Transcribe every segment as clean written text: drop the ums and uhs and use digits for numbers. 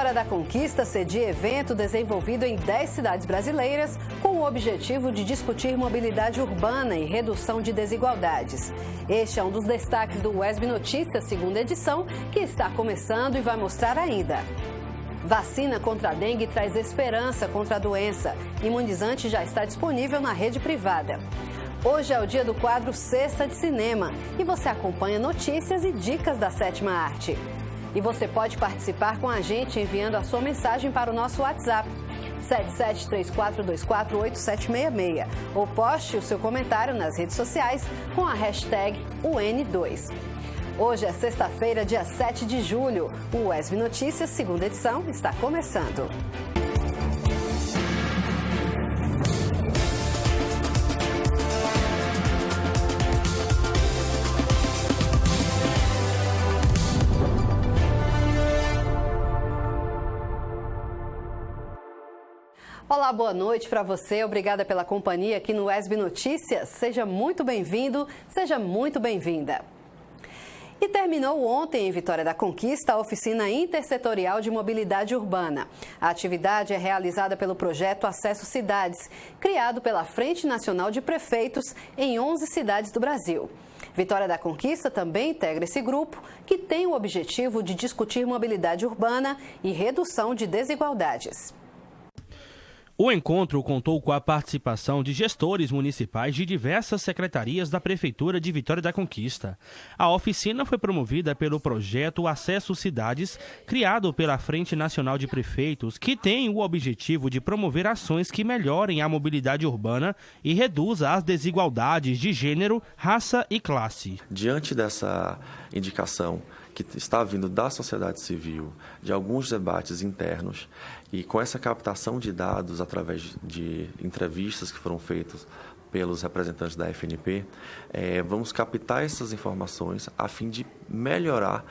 Vitória da Conquista cedia evento desenvolvido em 10 cidades brasileiras com o objetivo de discutir mobilidade urbana e redução de desigualdades. Este é um dos destaques do UESB Notícias, segunda edição, que está começando e vai mostrar ainda. Vacina contra a dengue traz esperança contra a doença. Imunizante já está disponível na rede privada. Hoje é o dia do quadro Sexta de Cinema e você acompanha notícias e dicas da sétima arte. E você pode participar com a gente enviando a sua mensagem para o nosso WhatsApp 7734248766 ou poste o seu comentário nas redes sociais com a hashtag UN2. Hoje é sexta-feira, dia 7 de julho. O UESB Notícias, segunda edição, está começando. Olá, boa noite para você. Obrigada pela companhia aqui no UESB Notícias. Seja muito bem-vindo, seja muito bem-vinda. E terminou ontem em Vitória da Conquista a oficina intersetorial de mobilidade urbana. A atividade é realizada pelo projeto Acesso Cidades, criado pela Frente Nacional de Prefeitos em 11 cidades do Brasil. Vitória da Conquista também integra esse grupo, que tem o objetivo de discutir mobilidade urbana e redução de desigualdades. O encontro contou com a participação de gestores municipais de diversas secretarias da Prefeitura de Vitória da Conquista. A oficina foi promovida pelo projeto Acesso Cidades, criado pela Frente Nacional de Prefeitos, que tem o objetivo de promover ações que melhorem a mobilidade urbana e reduza as desigualdades de gênero, raça e classe. Diante dessa indicação que está vindo da sociedade civil, de alguns debates internos, e com essa captação de dados através de entrevistas que foram feitas pelos representantes da FNP, vamos captar essas informações a fim de melhorar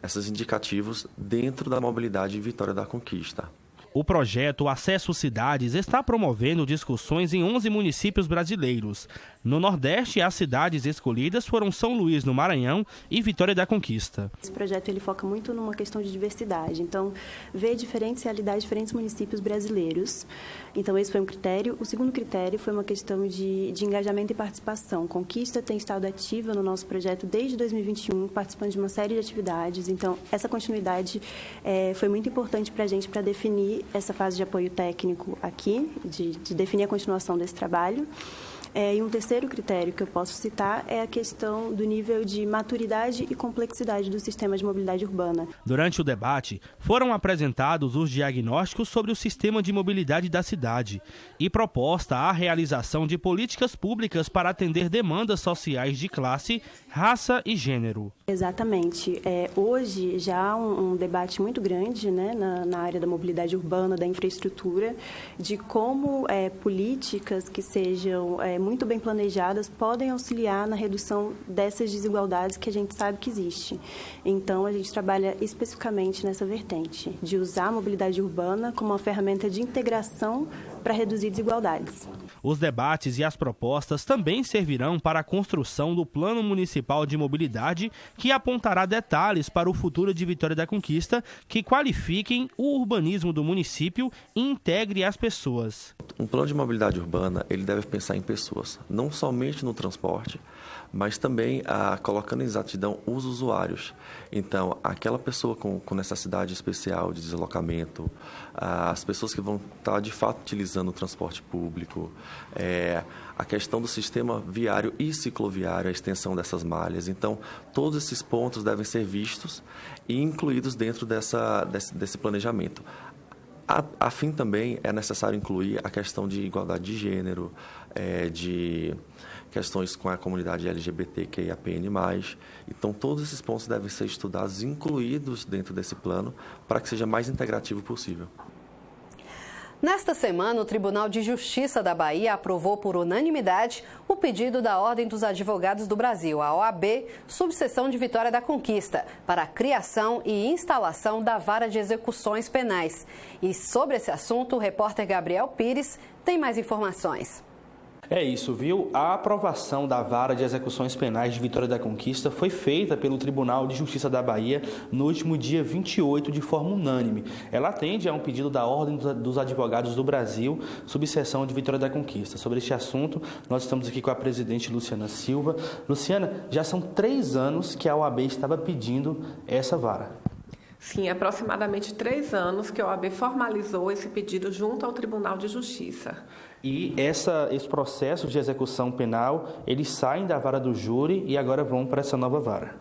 esses indicativos dentro da mobilidade Vitória da Conquista. O projeto Acesso Cidades está promovendo discussões em 11 municípios brasileiros. No Nordeste, as cidades escolhidas foram São Luís, no Maranhão, e Vitória da Conquista. Esse projeto ele foca muito numa questão de diversidade, então vê diferentes realidades, diferentes municípios brasileiros. Então esse foi um critério. O segundo critério foi uma questão de engajamento e participação. Conquista tem estado ativa no nosso projeto desde 2021, participando de uma série de atividades. Então essa continuidade foi muito importante para a gente, para definir essa fase de apoio técnico aqui, de definir a continuação desse trabalho. E um terceiro critério que eu posso citar é a questão do nível de maturidade e complexidade do sistema de mobilidade urbana. Durante o debate, foram apresentados os diagnósticos sobre o sistema de mobilidade da cidade e proposta a realização de políticas públicas para atender demandas sociais de classe, raça e gênero. Exatamente. Hoje já há um debate muito grande, né, na área da mobilidade urbana, da infraestrutura, de como políticas que sejam muito bem planejadas podem auxiliar na redução dessas desigualdades que a gente sabe que existe. Então, a gente trabalha especificamente nessa vertente, de usar a mobilidade urbana como uma ferramenta de integração para reduzir desigualdades. Os debates e as propostas também servirão para a construção do Plano Municipal de Mobilidade, que apontará detalhes para o futuro de Vitória da Conquista, que qualifiquem o urbanismo do município e integre as pessoas. Um plano de mobilidade urbana, ele deve pensar em pessoas, não somente no transporte, mas também colocando em exatidão os usuários. Então, aquela pessoa com necessidade especial de deslocamento, as pessoas que vão estar de fato utilizando o transporte público, a questão do sistema viário e cicloviário, a extensão dessas malhas. Então, todos esses pontos devem ser vistos e incluídos dentro desse planejamento. A fim também é necessário incluir a questão de igualdade de gênero, de questões com a comunidade LGBTQIAPN+. Então, todos esses pontos devem ser estudados e incluídos dentro desse plano para que seja mais integrativo possível. Nesta semana, o Tribunal de Justiça da Bahia aprovou por unanimidade o pedido da Ordem dos Advogados do Brasil, a OAB, subseção de Vitória da Conquista, para a criação e instalação da Vara de Execuções Penais. E sobre esse assunto, o repórter Gabriel Pires tem mais informações. É isso, viu? A aprovação da Vara de Execuções Penais de Vitória da Conquista foi feita pelo Tribunal de Justiça da Bahia no último dia 28 de forma unânime. Ela atende a um pedido da Ordem dos Advogados do Brasil, subseção de Vitória da Conquista. Sobre este assunto, nós estamos aqui com a presidente Luciana Silva. Luciana, já são 3 anos que a OAB estava pedindo essa vara. Sim, aproximadamente 3 anos que a OAB formalizou esse pedido junto ao Tribunal de Justiça. E esse processo de execução penal, eles saem da vara do júri e agora vão para essa nova vara.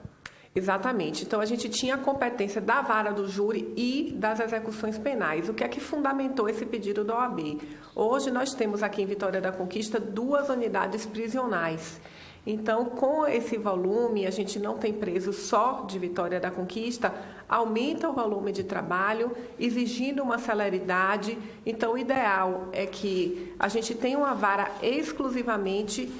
Exatamente. Então, a gente tinha a competência da vara do júri e das execuções penais. O que é que fundamentou esse pedido da OAB? Hoje, nós temos aqui em Vitória da Conquista 2 unidades prisionais. Então, com esse volume, a gente não tem preso só de Vitória da Conquista, aumenta o volume de trabalho, exigindo uma celeridade. Então, o ideal é que a gente tenha uma vara exclusivamente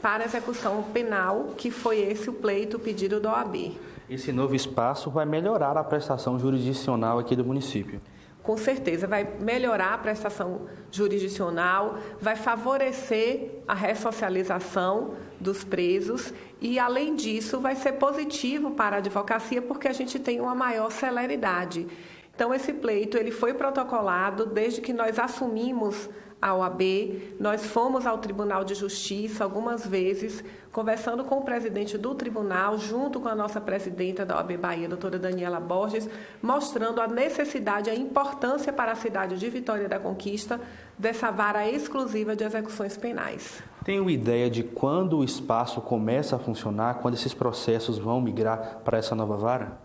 para execução penal, que foi esse o pleito, o pedido da OAB. Esse novo espaço vai melhorar a prestação jurisdicional aqui do município. Com certeza, vai melhorar a prestação jurisdicional, vai favorecer a ressocialização dos presos e, além disso, vai ser positivo para a advocacia porque a gente tem uma maior celeridade. Então, esse pleito ele foi protocolado desde que nós assumimos a OAB, nós fomos ao Tribunal de Justiça algumas vezes, conversando com o presidente do tribunal, junto com a nossa presidenta da OAB Bahia, doutora Daniela Borges, mostrando a necessidade, a importância para a cidade de Vitória da Conquista dessa vara exclusiva de execuções penais. Tenho ideia de quando o espaço começa a funcionar, quando esses processos vão migrar para essa nova vara?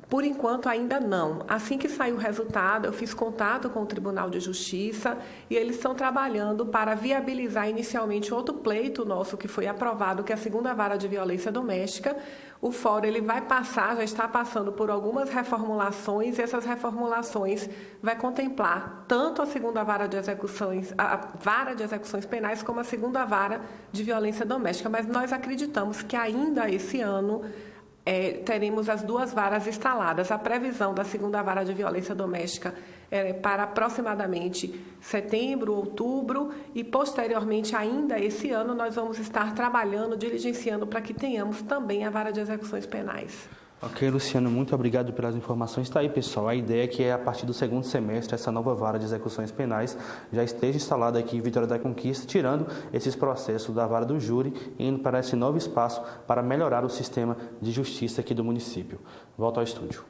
Por enquanto, ainda não. Assim que sair o resultado, eu fiz contato com o Tribunal de Justiça e eles estão trabalhando para viabilizar inicialmente outro pleito nosso que foi aprovado, que é a 2ª Vara de Violência Doméstica. O fórum ele vai passar, já está passando por algumas reformulações e essas reformulações vai contemplar tanto a 2ª Vara de Execuções, a Vara de Execuções Penais, como a 2ª Vara de Violência Doméstica. Mas nós acreditamos que ainda esse ano teremos as 2 varas instaladas. A previsão da 2ª Vara de Violência Doméstica é para aproximadamente setembro, outubro e, posteriormente, ainda esse ano, nós vamos estar trabalhando, diligenciando para que tenhamos também a Vara de Execuções Penais. Ok, Luciano, muito obrigado pelas informações. Está aí, pessoal. A ideia é que a partir do 2º semestre, essa nova vara de execuções penais já esteja instalada aqui em Vitória da Conquista, tirando esses processos da vara do júri e indo para esse novo espaço para melhorar o sistema de justiça aqui do município. Volto ao estúdio.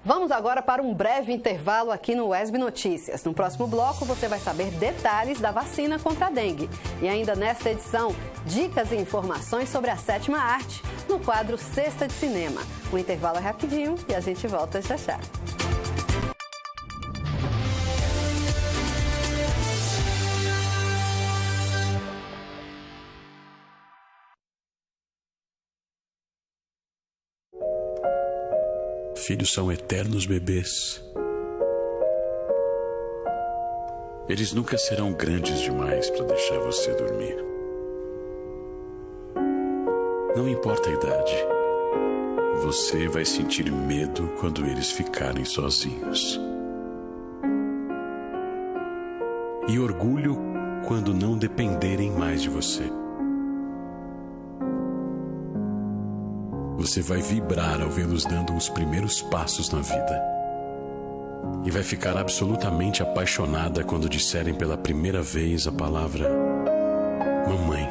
Vamos agora para um breve intervalo aqui no UESB Notícias. No próximo bloco, você vai saber detalhes da vacina contra a dengue. E ainda nesta edição, dicas e informações sobre a 7ª arte, no quadro Sexta de Cinema. O intervalo é rapidinho e a gente volta já já. Filhos são eternos bebês. Eles nunca serão grandes demais para deixar você dormir. Não importa a idade, você vai sentir medo quando eles ficarem sozinhos. E orgulho quando não dependerem mais de você. Você vai vibrar ao vê-los dando os primeiros passos na vida. E vai ficar absolutamente apaixonada quando disserem pela primeira vez a palavra mamãe.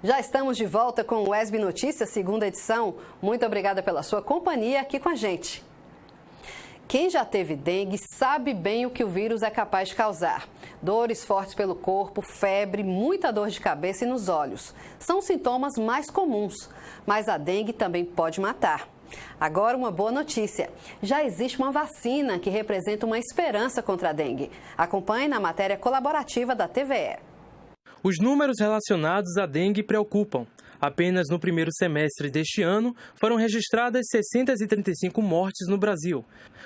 Já estamos de volta com o UESB Notícias, 2ª edição. Muito obrigada pela sua companhia aqui com a gente. Quem já teve dengue sabe bem o que o vírus é capaz de causar. Dores fortes pelo corpo, febre, muita dor de cabeça e nos olhos. São os sintomas mais comuns, mas a dengue também pode matar. Agora uma boa notícia. Já existe uma vacina que representa uma esperança contra a dengue. Acompanhe na matéria colaborativa da TVE. Os números relacionados à dengue preocupam. Apenas no primeiro semestre deste ano foram registradas 635 mortes no Brasil.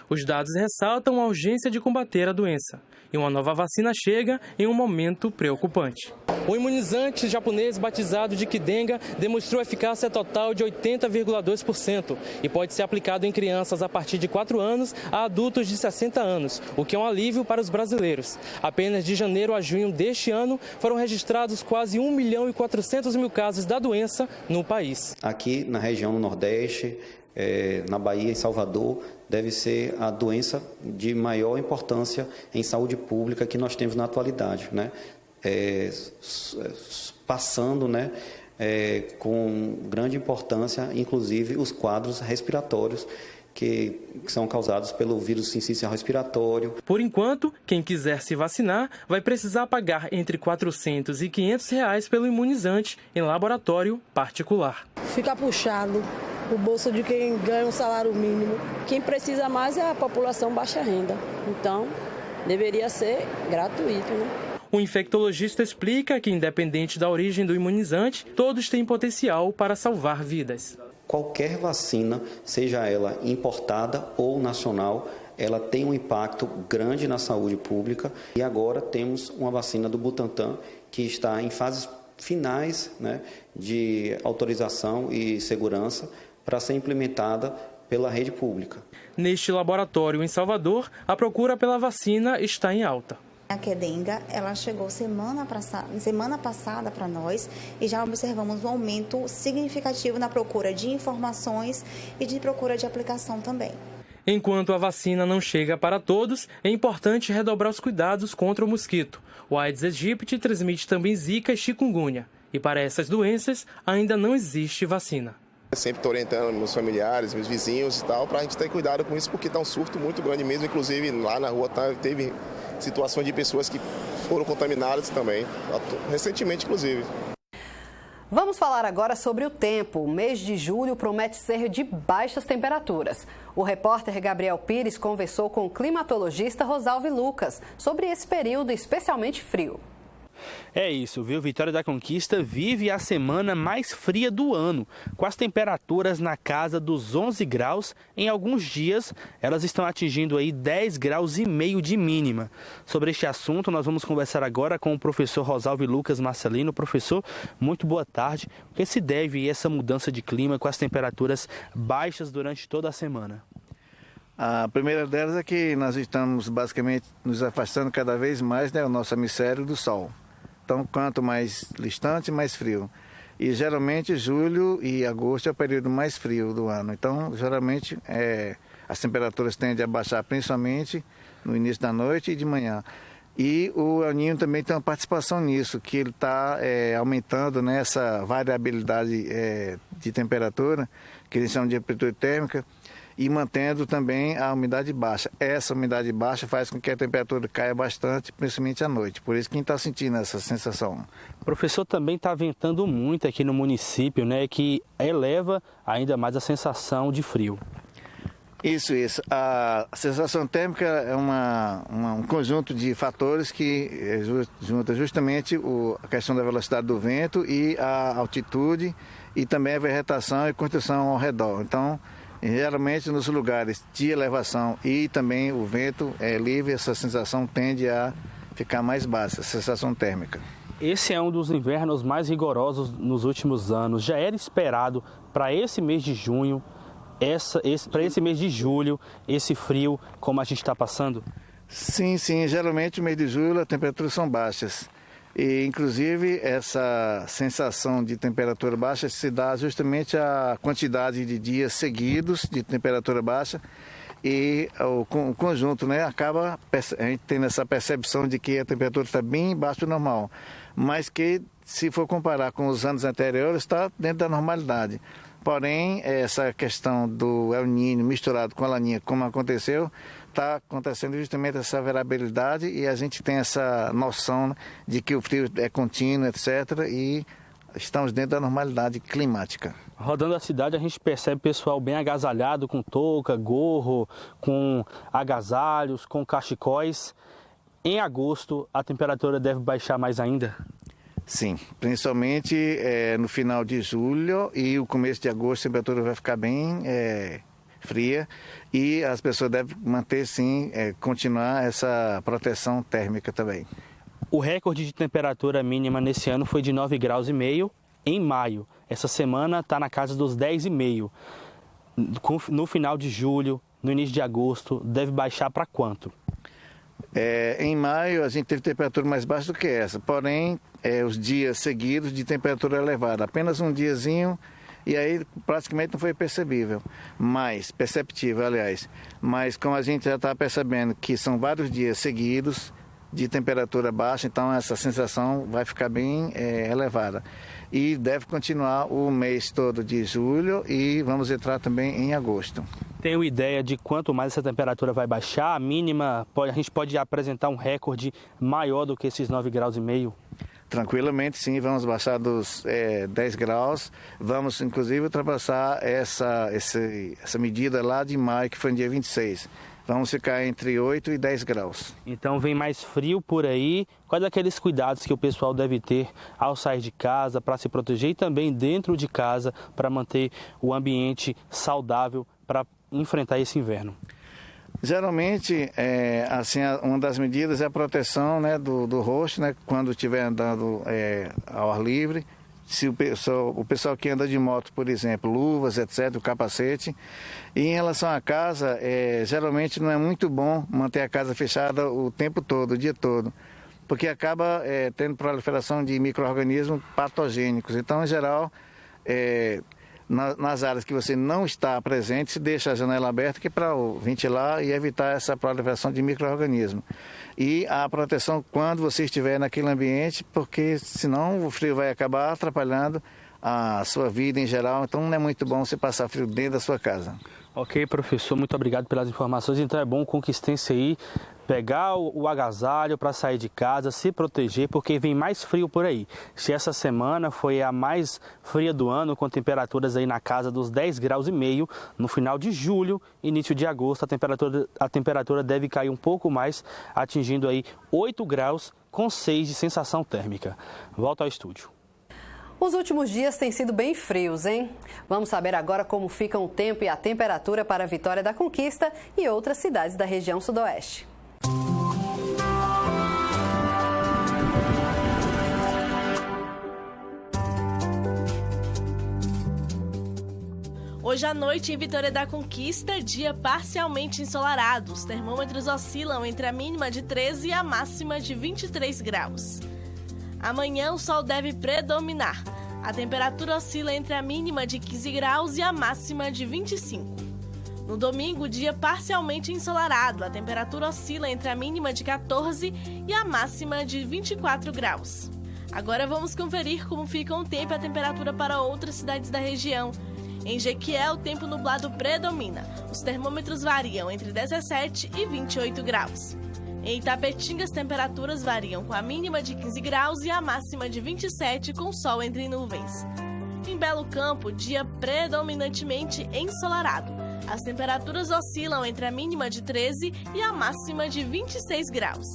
Os dados ressaltam a urgência de combater a doença. E uma nova vacina chega em um momento preocupante. O imunizante japonês batizado de Qdenga demonstrou eficácia total de 80,2% e pode ser aplicado em crianças a partir de 4 anos a adultos de 60 anos, o que é um alívio para os brasileiros. Apenas de janeiro a junho deste ano foram registrados quase 1.400.000 casos da doença no país. Aqui na região do Nordeste, na Bahia, em Salvador, deve ser a doença de maior importância em saúde pública que nós temos na atualidade, né? Passando, né, com grande importância, inclusive, os quadros respiratórios que são causados pelo vírus sincício respiratório. Por enquanto, quem quiser se vacinar vai precisar pagar entre R$400 e R$500 pelo imunizante em laboratório particular. Fica puxado o bolso de quem ganha um salário mínimo. Quem precisa mais é a população baixa renda. Então, deveria ser gratuito, né? O infectologista explica que, independente da origem do imunizante, todos têm potencial para salvar vidas. Qualquer vacina, seja ela importada ou nacional, ela tem um impacto grande na saúde pública. E agora temos uma vacina do Butantan que está em fases finais, né, de autorização e segurança para ser implementada pela rede pública. Neste laboratório em Salvador, a procura pela vacina está em alta. A Qdenga, ela chegou semana passada para nós e já observamos um aumento significativo na procura de informações e de procura de aplicação também. Enquanto a vacina não chega para todos, é importante redobrar os cuidados contra o mosquito. O Aedes aegypti transmite também zika e chikungunya. E para essas doenças, ainda não existe vacina. Sempre estou orientando meus familiares, meus vizinhos e tal, para a gente ter cuidado com isso, porque está um surto muito grande mesmo. Inclusive, lá na rua teve situações de pessoas que foram contaminadas também, recentemente, inclusive. Vamos falar agora sobre o tempo. O mês de julho promete ser de baixas temperaturas. O repórter Gabriel Pires conversou com o climatologista Rosalvi Lucas sobre esse período especialmente frio. É isso, viu? Vitória da Conquista vive a semana mais fria do ano, com as temperaturas na casa dos 11 graus. Em alguns dias, elas estão atingindo aí 10,5 graus de mínima. Sobre este assunto, nós vamos conversar agora com o professor Rosalvi Lucas Marcelino. Professor, muito boa tarde. O que se deve a essa mudança de clima com as temperaturas baixas durante toda a semana? A primeira delas é que nós estamos basicamente nos afastando cada vez mais, né, o nosso hemisfério do Sol. Então, quanto mais distante, mais frio. E geralmente julho e agosto é o período mais frio do ano. Então, geralmente as temperaturas tendem a baixar principalmente no início da noite e de manhã. E o El Niño também tem uma participação nisso, que ele está aumentando, né, essa variabilidade de temperatura, que eles chamam de amplitude térmica, e mantendo também a umidade baixa. Essa umidade baixa faz com que a temperatura caia bastante, principalmente à noite. Por isso que a gente está sentindo essa sensação. O professor também está ventando muito aqui no município, né, que eleva ainda mais a sensação de frio. Isso. A sensação térmica é um conjunto de fatores que junta justamente a questão da velocidade do vento e a altitude e também a vegetação e construção ao redor. Então, geralmente nos lugares de elevação e também o vento é livre, essa sensação tende a ficar mais baixa, a sensação térmica. Esse é um dos invernos mais rigorosos nos últimos anos. Já era esperado para esse mês de junho, para esse mês de julho, esse frio como a gente está passando? Sim, geralmente no mês de julho as temperaturas são baixas. E, inclusive, essa sensação de temperatura baixa se dá justamente à quantidade de dias seguidos de temperatura baixa e o conjunto, né, acaba a gente tendo essa percepção de que a temperatura está bem abaixo do normal, mas que, se for comparar com os anos anteriores, está dentro da normalidade. Porém, essa questão do El Niño misturado com a Laninha, como aconteceu, está acontecendo justamente essa variabilidade e a gente tem essa noção, né, de que o frio é contínuo, etc. E estamos dentro da normalidade climática. Rodando a cidade, a gente percebe pessoal bem agasalhado, com touca, gorro, com agasalhos, com cachecóis. Em agosto, a temperatura deve baixar mais ainda? Sim, principalmente no final de julho e o começo de agosto a temperatura vai ficar bem fria e as pessoas devem manter, sim, continuar essa proteção térmica também. O recorde de temperatura mínima nesse ano foi de 9,5 graus em maio. Essa semana está na casa dos 10,5. No final de julho, no início de agosto, deve baixar para quanto? Em maio a gente teve temperatura mais baixa do que essa, porém os dias seguidos de temperatura elevada, apenas um diazinho e aí praticamente não foi perceptível, mas como a gente já está percebendo que são vários dias seguidos de temperatura baixa, então essa sensação vai ficar bem elevada. E deve continuar o mês todo de julho e vamos entrar também em agosto. Tenho ideia de quanto mais essa temperatura vai baixar? A mínima, a gente pode apresentar um recorde maior do que esses 9,5 graus? Tranquilamente, sim, vamos baixar dos 10 graus. Vamos, inclusive, ultrapassar essa medida lá de maio, que foi no dia 26. Vamos ficar entre 8 e 10 graus. Então vem mais frio por aí. Quais aqueles cuidados que o pessoal deve ter ao sair de casa para se proteger e também dentro de casa para manter o ambiente saudável para enfrentar esse inverno? Geralmente, uma das medidas é a proteção, né, do rosto, né, quando estiver andando ao ar livre. Se o pessoal que anda de moto, por exemplo, luvas, etc., o capacete. E em relação à casa, geralmente não é muito bom manter a casa fechada o tempo todo, o dia todo, porque acaba tendo proliferação de micro-organismos patogênicos. Então, em geral, nas áreas que você não está presente, se deixa a janela aberta que é para ventilar e evitar essa proliferação de micro-organismos. E a proteção quando você estiver naquele ambiente, porque senão o frio vai acabar atrapalhando a sua vida em geral, então não é muito bom você passar frio dentro da sua casa. Ok, professor, muito obrigado pelas informações. Então é bom o conquistense aí pegar o agasalho para sair de casa, se proteger, porque vem mais frio por aí. Se essa semana foi a mais fria do ano, com temperaturas aí na casa dos 10,5 graus, no final de julho, início de agosto, a temperatura deve cair um pouco mais, atingindo aí 8 graus com 6 de sensação térmica. Volto ao estúdio. Os últimos dias têm sido bem frios, hein? Vamos saber agora como ficam o tempo e a temperatura para a Vitória da Conquista e outras cidades da região sudoeste. Hoje à noite, em Vitória da Conquista, dia parcialmente ensolarado. Os termômetros oscilam entre a mínima de 13 e a máxima de 23 graus. Amanhã, o sol deve predominar. A temperatura oscila entre a mínima de 15 graus e a máxima de 25. No domingo, dia parcialmente ensolarado. A temperatura oscila entre a mínima de 14 e a máxima de 24 graus. Agora vamos conferir como fica o tempo e a temperatura para outras cidades da região. Em Jequié, o tempo nublado predomina. Os termômetros variam entre 17 e 28 graus. Em Itapetinga, as temperaturas variam com a mínima de 15 graus e a máxima de 27, com sol entre nuvens. Em Belo Campo, dia predominantemente ensolarado. As temperaturas oscilam entre a mínima de 13 e a máxima de 26 graus.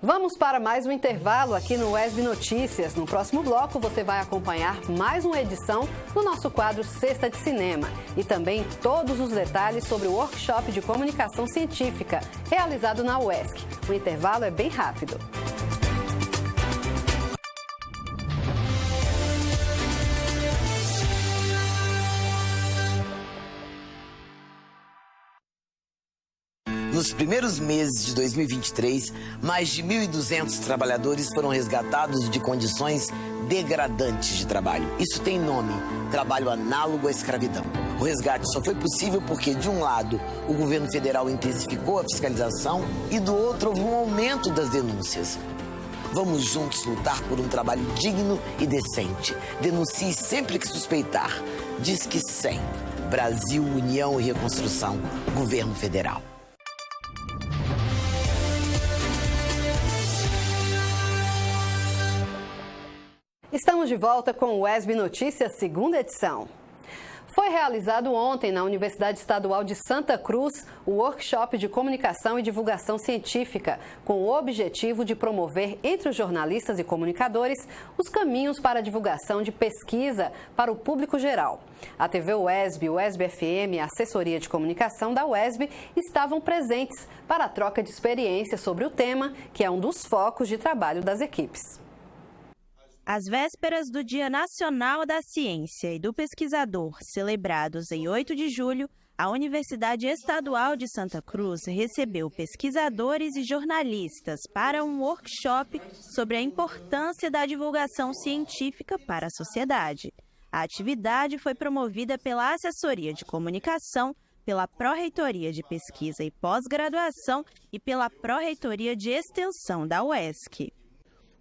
Vamos para mais um intervalo aqui no UESB Notícias. No próximo bloco, você vai acompanhar mais uma edição do nosso quadro Sexta de Cinema e também todos os detalhes sobre o workshop de comunicação científica realizado na UESC. O intervalo é bem rápido. Nos primeiros meses de 2023, mais de 1.200 trabalhadores foram resgatados de condições degradantes de trabalho. Isso tem nome: trabalho análogo à escravidão. O resgate só foi possível porque, de um lado, o governo federal intensificou a fiscalização e, do outro, houve um aumento das denúncias. Vamos juntos lutar por um trabalho digno e decente. Denuncie sempre que suspeitar. Disque 100. Brasil, União e Reconstrução. Governo Federal. Estamos de volta com o UESB Notícias, segunda edição. Foi realizado ontem na Universidade Estadual de Santa Cruz o workshop de comunicação e divulgação científica, com o objetivo de promover entre os jornalistas e comunicadores os caminhos para a divulgação de pesquisa para o público geral. A TV UESB, UESB FM e a assessoria de comunicação da UESB estavam presentes para a troca de experiências sobre o tema, que é um dos focos de trabalho das equipes. Às vésperas do Dia Nacional da Ciência e do Pesquisador, celebrados em 8 de julho, a Universidade Estadual de Santa Cruz recebeu pesquisadores e jornalistas para um workshop sobre a importância da divulgação científica para a sociedade. A atividade foi promovida pela Assessoria de Comunicação, pela Pró-Reitoria de Pesquisa e Pós-Graduação e pela Pró-Reitoria de Extensão da UESC.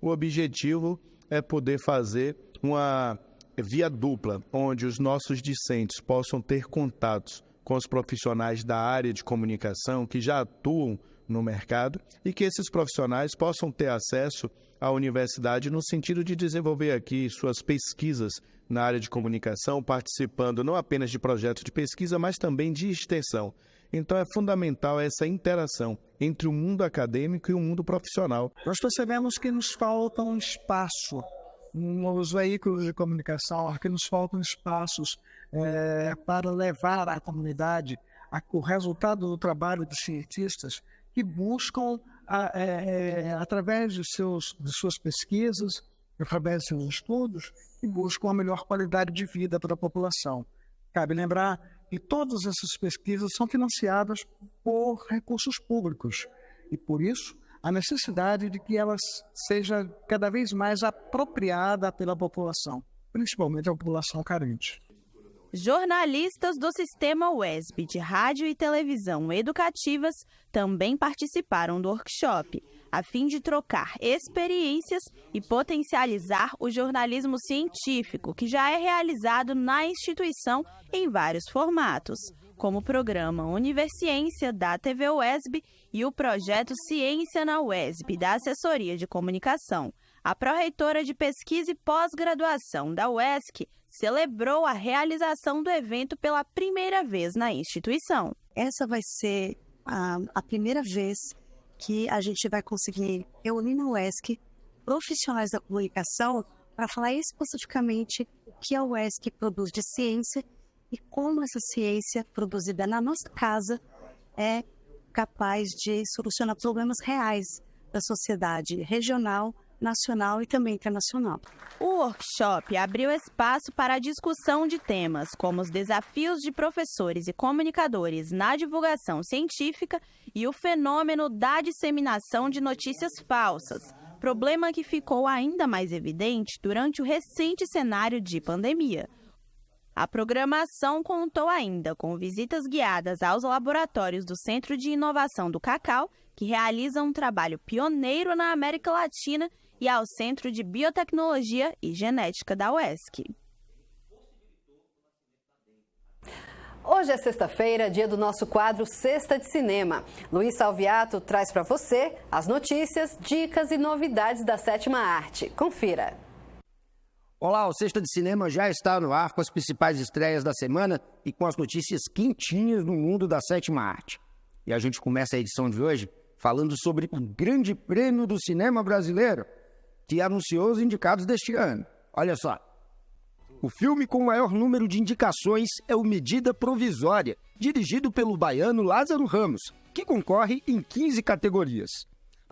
O objetivo é poder fazer uma via dupla, onde os nossos discentes possam ter contatos com os profissionais da área de comunicação que já atuam no mercado e que esses profissionais possam ter acesso à universidade no sentido de desenvolver aqui suas pesquisas na área de comunicação, participando não apenas de projetos de pesquisa, mas também de extensão. Então é fundamental essa interação entre o mundo acadêmico e o mundo profissional. Nós percebemos que nos falta um espaço nos veículos de comunicação, que nos faltam espaços para levar à comunidade o resultado do trabalho dos cientistas que buscam, através de suas pesquisas, através de seus estudos, que buscam a melhor qualidade de vida para a população. Cabe lembrar que todas essas pesquisas são financiadas por recursos públicos e, por isso, a necessidade de que elas seja cada vez mais apropriada pela população, principalmente a população carente. Jornalistas do Sistema UESB de Rádio e Televisão Educativas também participaram do workshop, a fim de trocar experiências e potencializar o jornalismo científico, que já é realizado na instituição em vários formatos, como o programa Universiência da TV UESB e o projeto Ciência na UESB da Assessoria de Comunicação. A pró-reitora de Pesquisa e Pós-Graduação da UESC celebrou a realização do evento pela primeira vez na instituição. Essa vai ser a primeira vez que a gente vai conseguir reunir na UESC profissionais da comunicação para falar especificamente o que a UESC produz de ciência e como essa ciência produzida na nossa casa é capaz de solucionar problemas reais da sociedade regional, nacional e também internacional. O workshop abriu espaço para a discussão de temas como os desafios de professores e comunicadores na divulgação científica e o fenômeno da disseminação de notícias falsas, problema que ficou ainda mais evidente durante o recente cenário de pandemia. A programação contou ainda com visitas guiadas aos laboratórios do Centro de Inovação do Cacau, que realiza um trabalho pioneiro na América Latina, e ao Centro de Biotecnologia e Genética da UESC. Hoje é sexta-feira, dia do nosso quadro Sexta de Cinema. Luiz Salviato traz para você as notícias, dicas e novidades da sétima arte. Confira. Olá, o Sexta de Cinema já está no ar com as principais estreias da semana e com as notícias quentinhas do mundo da sétima arte. E a gente começa a edição de hoje falando sobre o Grande Prêmio do Cinema Brasileiro, que anunciou os indicados deste ano. Olha só. O filme com o maior número de indicações é o Medida Provisória, dirigido pelo baiano Lázaro Ramos, que concorre em 15 categorias.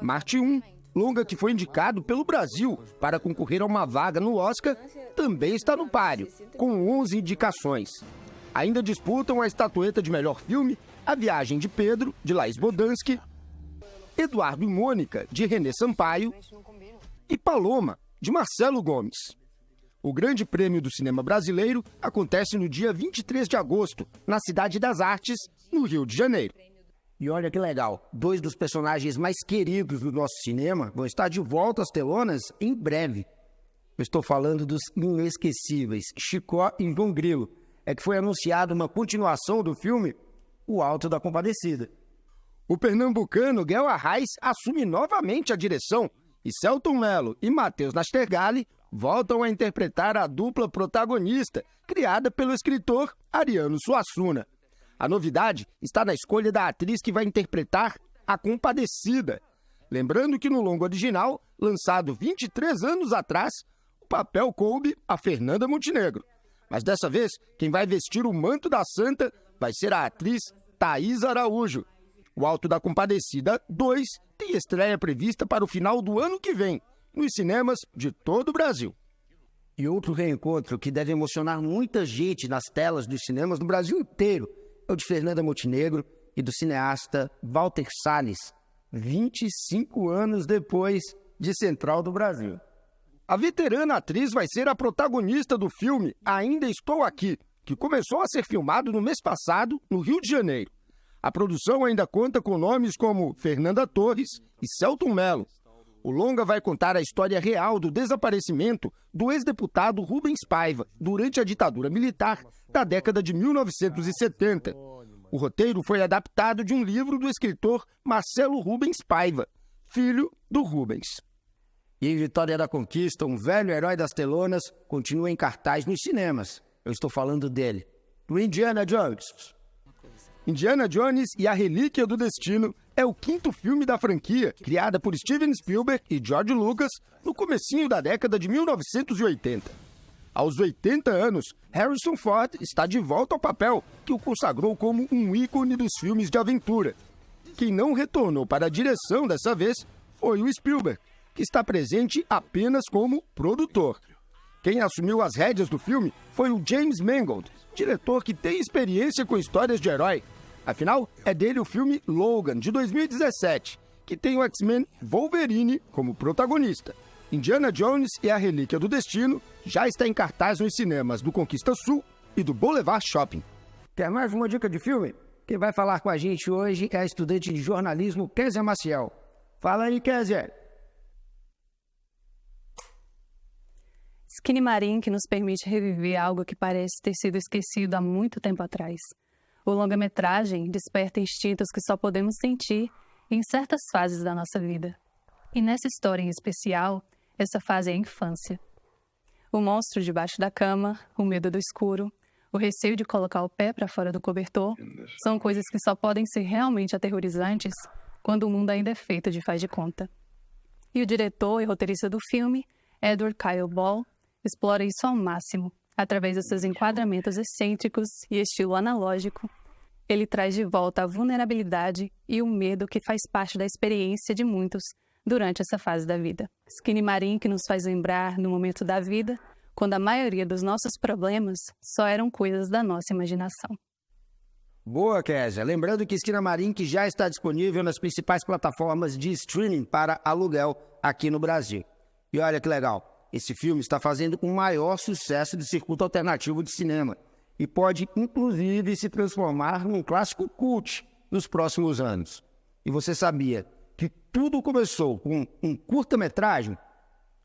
Marte 1, longa que foi indicado pelo Brasil para concorrer a uma vaga no Oscar, também está no páreo, com 11 indicações. Ainda disputam a estatueta de melhor filme A Viagem de Pedro, de Laís Bodansky, Eduardo e Mônica, de René Sampaio, e Paloma, de Marcelo Gomes. O Grande Prêmio do Cinema Brasileiro acontece no dia 23 de agosto, na Cidade das Artes, no Rio de Janeiro. E olha que legal, 2 dos personagens mais queridos do nosso cinema vão estar de volta às telonas em breve. Eu estou falando dos inesquecíveis Chicó e João Grilo. É que foi anunciada uma continuação do filme O Alto da Compadecida. O pernambucano Guel Arraes assume novamente a direção, e Celton Mello e Matheus Nastergalli voltam a interpretar a dupla protagonista, criada pelo escritor Ariano Suassuna. A novidade está na escolha da atriz que vai interpretar a Compadecida. Lembrando que no longa original, lançado 23 anos atrás, o papel coube a Fernanda Montenegro. Mas dessa vez, quem vai vestir o manto da santa vai ser a atriz Thaís Araújo. O Alto da Compadecida 2 tem estreia prevista para o final do ano que vem, nos cinemas de todo o Brasil. E outro reencontro que deve emocionar muita gente nas telas dos cinemas do Brasil inteiro é o de Fernanda Montenegro e do cineasta Walter Salles, 25 anos depois de Central do Brasil. A veterana atriz vai ser a protagonista do filme Ainda Estou Aqui, que começou a ser filmado no mês passado, no Rio de Janeiro. A produção ainda conta com nomes como Fernanda Torres e Selton Mello. O longa vai contar a história real do desaparecimento do ex-deputado Rubens Paiva durante a ditadura militar da década de 1970. O roteiro foi adaptado de um livro do escritor Marcelo Rubens Paiva, filho do Rubens. E em Vitória da Conquista, um velho herói das telonas continua em cartaz nos cinemas. Eu estou falando dele, do Indiana Jones. Indiana Jones e a Relíquia do Destino é o 5º filme da franquia, criada por Steven Spielberg e George Lucas no comecinho da década de 1980. Aos 80 anos, Harrison Ford está de volta ao papel que o consagrou como um ícone dos filmes de aventura. Quem não retornou para a direção dessa vez foi o Spielberg, que está presente apenas como produtor. Quem assumiu as rédeas do filme foi o James Mangold, diretor que tem experiência com histórias de herói. Afinal, é dele o filme Logan, de 2017, que tem o X-Men Wolverine como protagonista. Indiana Jones e a Relíquia do Destino já está em cartaz nos cinemas do Conquista Sul e do Boulevard Shopping. Quer mais uma dica de filme? Quem vai falar com a gente hoje é a estudante de jornalismo Kézia Maciel. Fala aí, Kézia. Skinny Marin, que nos permite reviver algo que parece ter sido esquecido há muito tempo atrás. O longa-metragem desperta instintos que só podemos sentir em certas fases da nossa vida. E nessa história em especial, essa fase é a infância. O monstro debaixo da cama, o medo do escuro, o receio de colocar o pé para fora do cobertor, são coisas que só podem ser realmente aterrorizantes quando o mundo ainda é feito de faz de conta. E o diretor e roteirista do filme, Edward Kyle Ball, explora isso ao máximo. Através dos seus enquadramentos excêntricos e estilo analógico, ele traz de volta a vulnerabilidade e o medo que faz parte da experiência de muitos durante essa fase da vida. Skinny Marin, que nos faz lembrar no momento da vida, quando a maioria dos nossos problemas só eram coisas da nossa imaginação. Boa, Kézia. Lembrando que Skinny Marin que já está disponível nas principais plataformas de streaming para aluguel aqui no Brasil. E olha que legal, esse filme está fazendo o maior sucesso do circuito alternativo de cinema e pode, inclusive, se transformar num clássico cult nos próximos anos. E você sabia que tudo começou com um curta-metragem?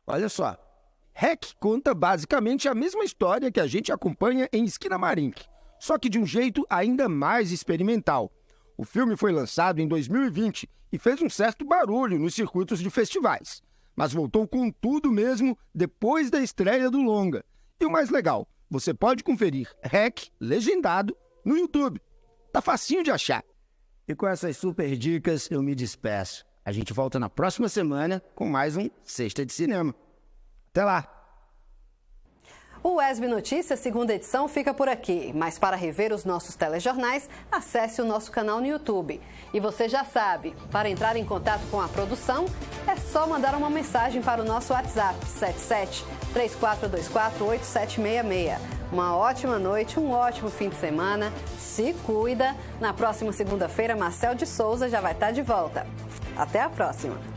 Olha só, REC conta basicamente a mesma história que a gente acompanha em Skinny Marin, só que de um jeito ainda mais experimental. O filme foi lançado em 2020 e fez um certo barulho nos circuitos de festivais, mas voltou com tudo mesmo depois da estreia do longa. E o mais legal, você pode conferir REC legendado no YouTube. Tá facinho de achar. E com essas super dicas eu me despeço. A gente volta na próxima semana com mais um Sexta de Cinema. Até lá! O ESB Notícias, segunda edição, fica por aqui. Mas para rever os nossos telejornais, acesse o nosso canal no YouTube. E você já sabe, para entrar em contato com a produção, é só mandar uma mensagem para o nosso WhatsApp 77-3424-8766. Uma ótima noite, um ótimo fim de semana. Se cuida. Na próxima segunda-feira, Marcel de Souza já vai estar de volta. Até a próxima!